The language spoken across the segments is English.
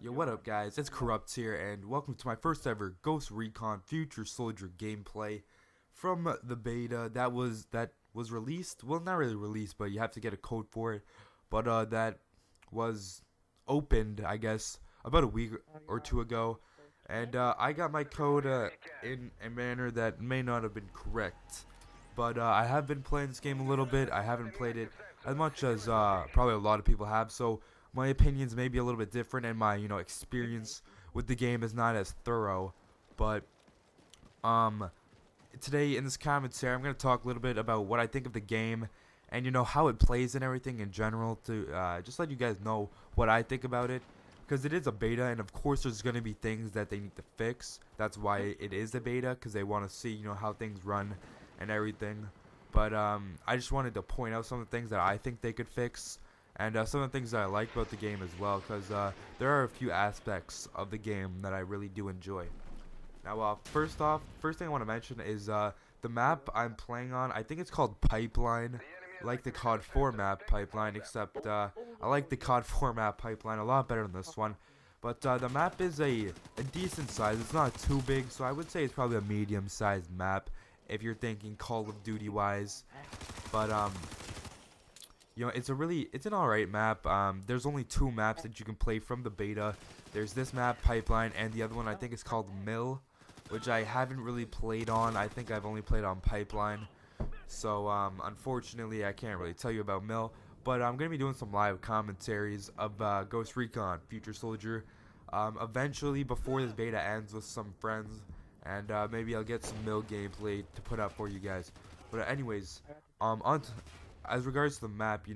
Yo, what up guys, it's Corrupt here, and welcome to my first ever Ghost Recon Future Soldier gameplay from the beta that was released, well not really released, but you have to get a code for it, but that was opened, I guess, about a week or two ago, and I got my code in a manner that may not have been correct, but I have been playing this game a little bit. I haven't played it as much as probably a lot of people have, so my opinions may be a little bit different, and my experience with the game is not as thorough. But today in this commentary, I'm gonna talk a little bit about what I think of the game, and how it plays and everything in general, to just let you guys know what I think about it, because it is a beta, and of course there's gonna be things that they need to fix. That's why it is a beta, because they want to see how things run and everything. But I just wanted to point out some of the things that I think they could fix, and some of the things that I like about the game as well, because there are a few aspects of the game that I really do enjoy. Now, first thing I want to mention is the map I'm playing on. I think it's called Pipeline, like the COD 4 map Pipeline, except I like the COD 4 map Pipeline a lot better than this one. But the map is a decent size. It's not too big, so I would say it's probably a medium-sized map if you're thinking Call of Duty wise. But it's an alright map. There's only two maps that you can play from the beta. There's this map, Pipeline, and the other one I think is called Mill, which I haven't really played on. I think I've only played on Pipeline. So unfortunately I can't really tell you about Mill. But I'm going to be doing some live commentaries of Ghost Recon Future Soldier eventually, before this beta ends, with some friends. And maybe I'll get some Mill gameplay to put up for you guys. But anyways, as regards to the map,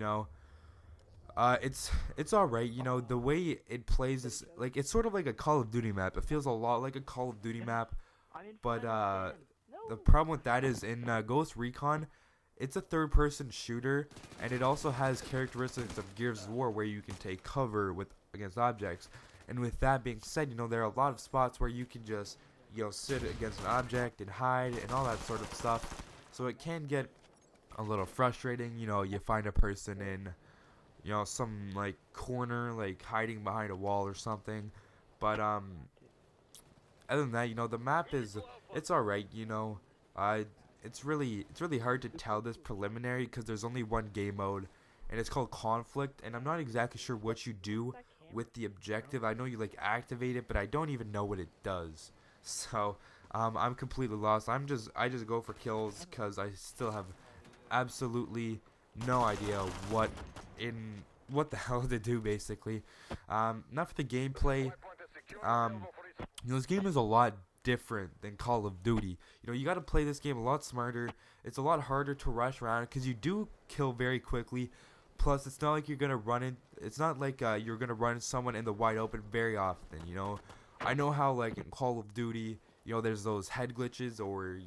it's alright. The way it plays is like, it's sort of like a Call of Duty map. It feels a lot like a Call of Duty map, but the problem with that is in Ghost Recon, it's a third-person shooter, and it also has characteristics of Gears of War, where you can take cover against objects. And with that being said, there are a lot of spots where you can just sit against an object and hide and all that sort of stuff. So it can get a little frustrating. You find a person in some like corner, like hiding behind a wall or something. But other than that, the map it's alright. It's really hard to tell this preliminary, because there's only one game mode, and it's called Conflict, and I'm not exactly sure what you do with the objective. I know you like activate it, but I don't even know what it does. So I'm completely lost. I just go for kills, because I still have absolutely no idea what the hell to do, basically. Not for the gameplay. This game is a lot different than Call of Duty. You got to play this game a lot smarter. It's a lot harder to rush around, because you do kill very quickly. Plus, it's not like you're gonna run in. It's not like you're gonna run someone in the wide open very often. I know how, like, in Call of Duty, there's those head glitches, or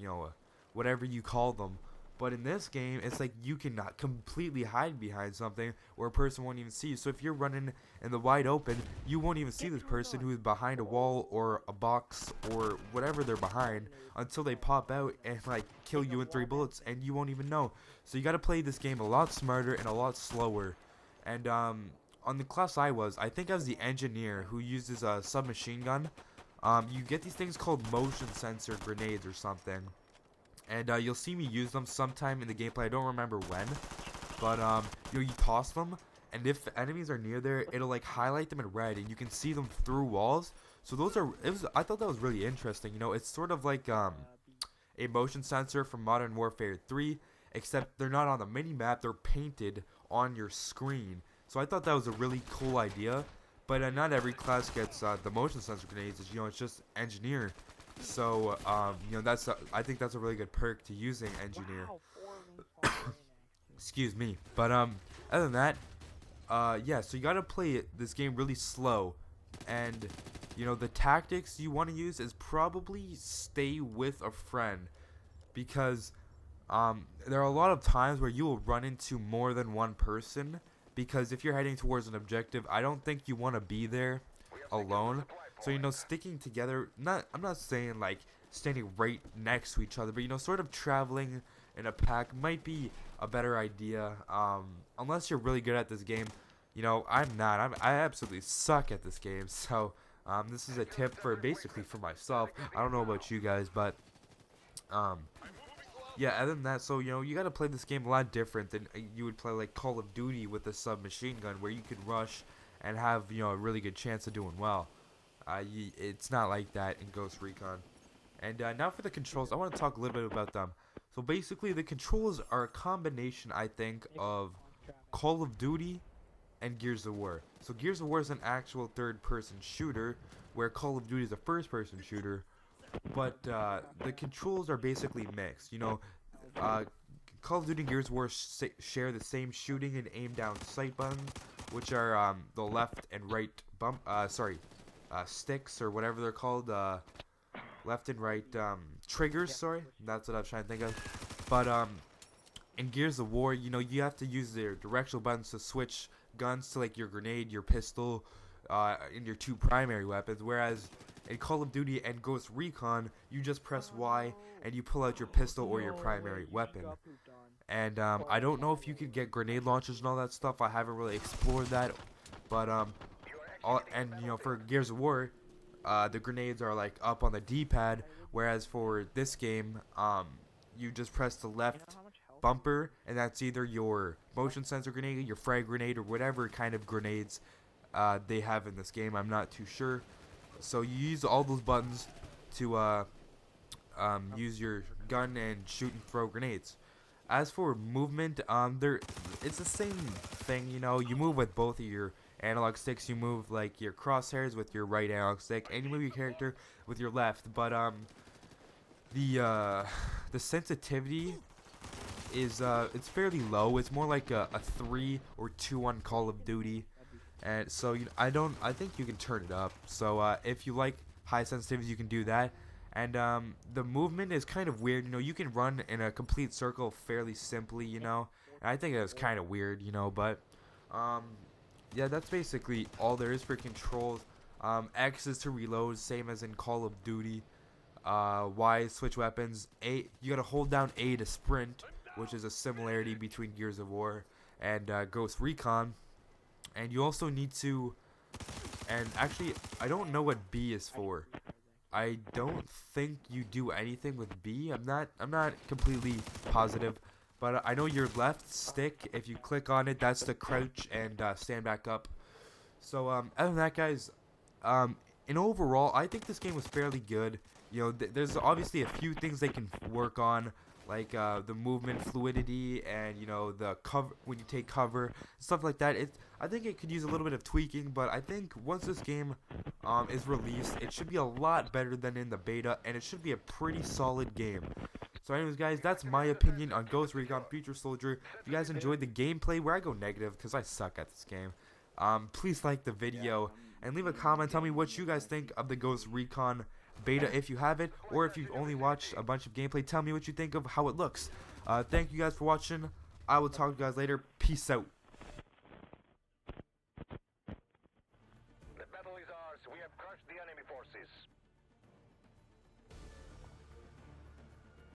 whatever you call them. But in this game, it's like you cannot completely hide behind something where a person won't even see you. So if you're running in the wide open, you won't even see this person who is behind a wall or a box or whatever they're behind, until they pop out and like kill you in 3 bullets, and you won't even know. So you got to play this game a lot smarter and a lot slower. And on the class I think I was the engineer who uses a submachine gun. You get these things called motion sensor grenades or something. And you'll see me use them sometime in the gameplay. I don't remember when, but you toss them, and if enemies are near there, it'll like highlight them in red, and you can see them through walls. So I thought that was really interesting. It's sort of like a motion sensor from Modern Warfare 3, except they're not on the mini map; they're painted on your screen. So I thought that was a really cool idea. But not every class gets the motion sensor grenades. It's just engineer. So I think that's a really good perk to using engineer. Excuse me. But other than that, yeah. So you gotta play this game really slow, and the tactics you want to use is probably stay with a friend, because there are a lot of times where you will run into more than one person. Because if you're heading towards an objective, I don't think you want to be there alone. So sticking together, I'm not saying like standing right next to each other, but sort of traveling in a pack might be a better idea, unless you're really good at this game. You know, I'm not. I absolutely suck at this game. So this is a tip for basically for myself. I don't know about you guys, but um, yeah. Other than that, so you know, you gotta play this game a lot different than you would play like Call of Duty with a submachine gun, where you can rush and have a really good chance of doing well. It's not like that in Ghost Recon. And now for the controls, I want to talk a little bit about them. So basically, the controls are a combination, I think, of Call of Duty and Gears of War. So Gears of War is an actual third-person shooter, where Call of Duty is a first-person shooter. But the controls are basically mixed. Call of Duty and Gears of War share the same shooting and aim down sight buttons, which are the left and right sticks or whatever they're called. Left and right triggers. Sorry, that's what I was trying to think of. But in Gears of War, you have to use their directional buttons to switch guns to like your grenade, your pistol, and your two primary weapons. Whereas in Call of Duty and Ghost Recon, you just press Y and you pull out your pistol or your primary weapon. And I don't know if you can get grenade launchers and all that stuff. I haven't really explored that. But for Gears of War, the grenades are like up on the D-pad, whereas for this game, you just press the left bumper, and that's either your motion sensor grenade, your frag grenade, or whatever kind of grenades they have in this game. I'm not too sure. So you use all those buttons to use your gun and shoot and throw grenades. As for movement, it's the same thing. You move with both of your analog sticks. You move like your crosshairs with your right analog stick, and you move your character with your left. But the sensitivity is it's fairly low. It's more like a 3 or 2 on Call of Duty, and so I think you can turn it up. So if you like high sensitivity, you can do that. And the movement is kind of weird. You can run in a complete circle fairly simply. And I think it was kind of weird. But yeah, that's basically all there is for controls. X is to reload, same as in Call of Duty. Y is switch weapons. A, you gotta hold down A to sprint, which is a similarity between Gears of War and Ghost Recon. And you also need to, and actually, I don't know what B is for. I don't think you do anything with B. I'm not completely positive, but I know your left stick, if you click on it, that's to crouch and stand back up. So other than that, guys, in overall, I think this game was fairly good. There's obviously a few things they can work on, like the movement fluidity and the cover when you take cover, stuff like that. I think it could use a little bit of tweaking, but I think once this game is released, it should be a lot better than in the beta, and it should be a pretty solid game. So anyways, guys, that's my opinion on Ghost Recon Future Soldier. If you guys enjoyed the gameplay, where I go negative because I suck at this game, please like the video and leave a comment. Tell me what you guys think of the Ghost Recon beta if you have it, or if you've only watched a bunch of gameplay, tell me what you think of how it looks. Thank you guys for watching. I will talk to you guys later. Peace out.